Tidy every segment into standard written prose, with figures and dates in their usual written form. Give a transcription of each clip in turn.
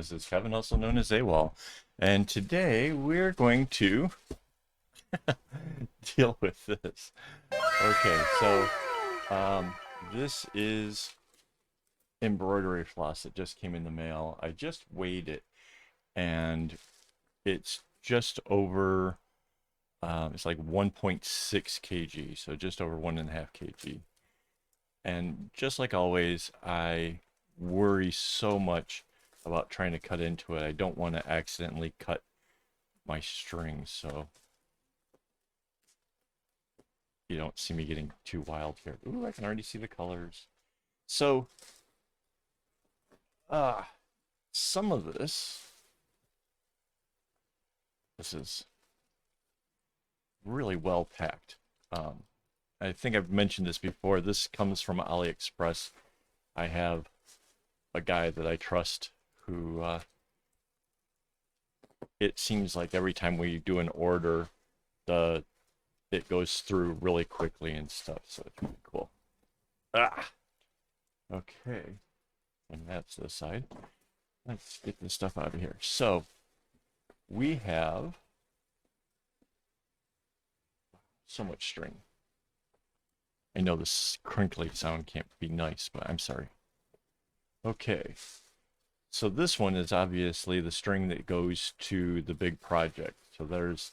This is Kevin, also known as AWOL, and today we're going to deal with this. Okay, so um, this is embroidery floss that just came in the mail. I just weighed it, and it's just over. It's like 1.6 kg, so just over 1.5 kg. And just like always, I worry so much about trying to cut into it. I don't want to accidentally cut my strings, so you don't see me getting too wild here. Ooh, I can already see the colors. So, uh, some of this is really well packed. I think I've mentioned this before. This comes from AliExpress. I have a guy that I trust who it seems like every time we do an order, the it goes through really quickly and stuff, so it's really cool. Ah, okay, and that's this side. Let's get this stuff out of here. So we have so much string. I know this crinkly sound can't be nice, but I'm sorry. Okay, so this one is obviously the string that goes to the big project. So there's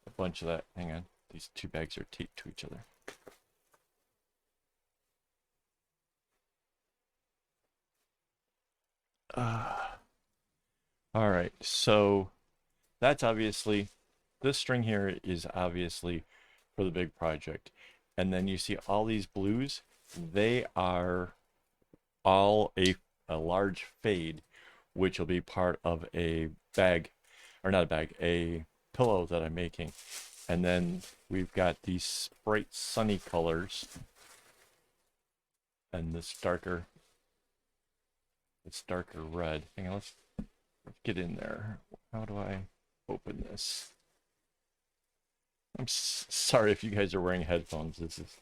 a bunch of that. Hang on, these two bags are taped to each other. All right, so that's obviously, this string here is obviously for the big project. And then you see all these blues, they are all a large fade, which will be part of a bag, or not a bag, a pillow that I'm making. And then we've got these bright sunny colors and this darker red. Hang on, let's get in there. How do I open this? I'm sorry if you guys are wearing headphones. This is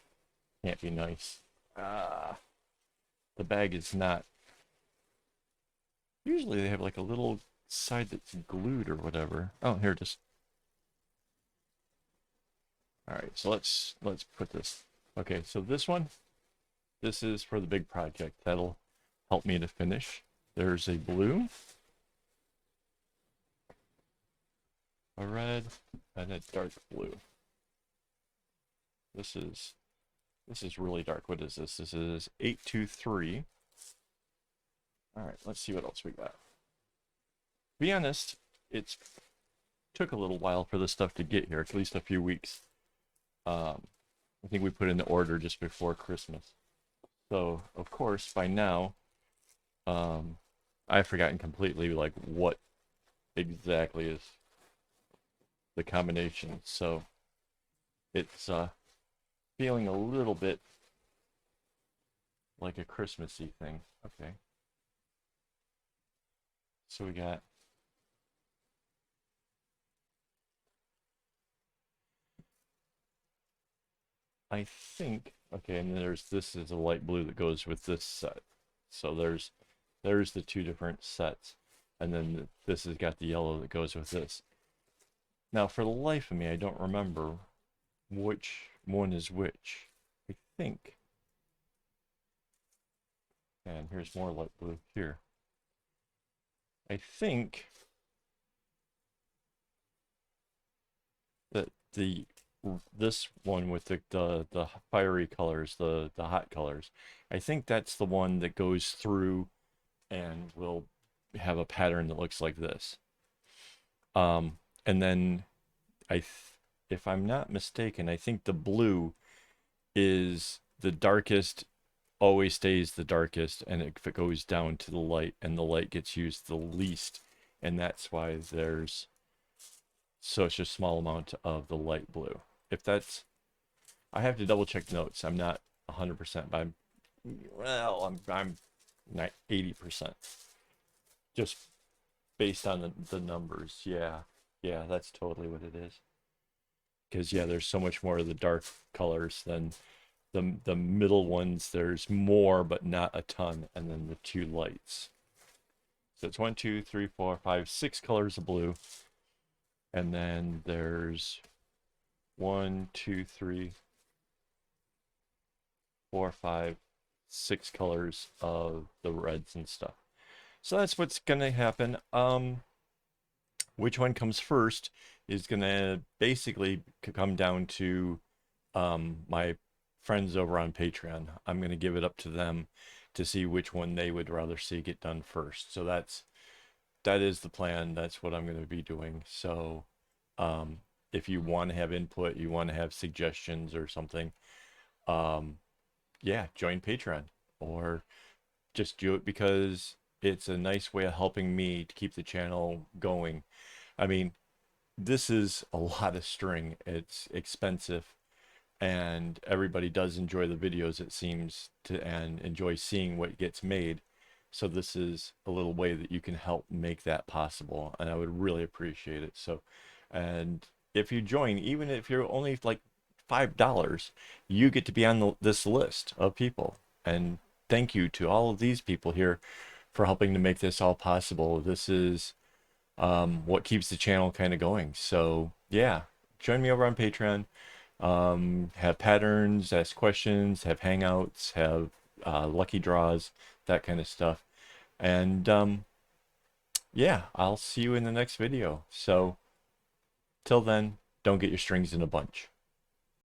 can't be nice. The bag is not. Usually they have like a little side that's glued or whatever. Oh, here it is. All right, so let's put this. Okay, so this is for the big project. That'll help me to finish. There's a blue, a red, and a dark blue. This is really dark. What is this? This is 823. All right, let's see what else we got. To be honest, it's took a little while for this stuff to get here, at least a few weeks. I think we put in the order just before Christmas. So, of course, by now, I've forgotten completely like what exactly is the combination. So, it's feeling a little bit like a Christmassy thing. Okay. So we got I think okay, and this is a light blue that goes with this set. So there's the two different sets, and then this has got the yellow that goes with this. Now, for the life of me, I don't remember which one is which. I think, and here's more light blue here. I think that this one with the fiery colors, the hot colors, I think that's the one that goes through and will have a pattern that looks like this. And then if I'm not mistaken, I think the blue is the darkest, always stays the darkest, and if it goes down to the light, and the light gets used the least, and that's why there's such a small amount of the light blue. If that's, I have to double check notes. I'm not 100%, but I'm not 80%, just based on the numbers. Yeah, yeah, that's totally what it is. Because yeah, there's so much more of the dark colors than the middle ones. There's more, but not a ton, and then the two lights. So it's 1, 2, 3, 4, 5, 6 colors of blue. And then there's 1, 2, 3, 4, 5, 6 colors of the reds and stuff. So that's what's gonna happen. Which one comes first is gonna basically come down to my friends over on Patreon. I'm gonna give it up to them to see which one they would rather see get done first. So that is the plan. That's what I'm gonna be doing. So um, if you want to have input, you want to have suggestions or something, um, yeah, join Patreon or just do it because it's a nice way of helping me to keep the channel going. I mean, this is a lot of string. It's expensive, and everybody does enjoy the videos, it seems, to and enjoy seeing what gets made. So this is a little way that you can help make that possible, and I would really appreciate it. So, and if you join, even if you're only like $5, you get to be on this list of people. And thank you to all of these people here for helping to make this all possible. This is what keeps the channel kind of going. So yeah, join me over on Patreon. Have patterns, ask questions, have hangouts, have lucky draws, that kind of stuff. And yeah, I'll see you in the next video. So till then, don't get your strings in a bunch.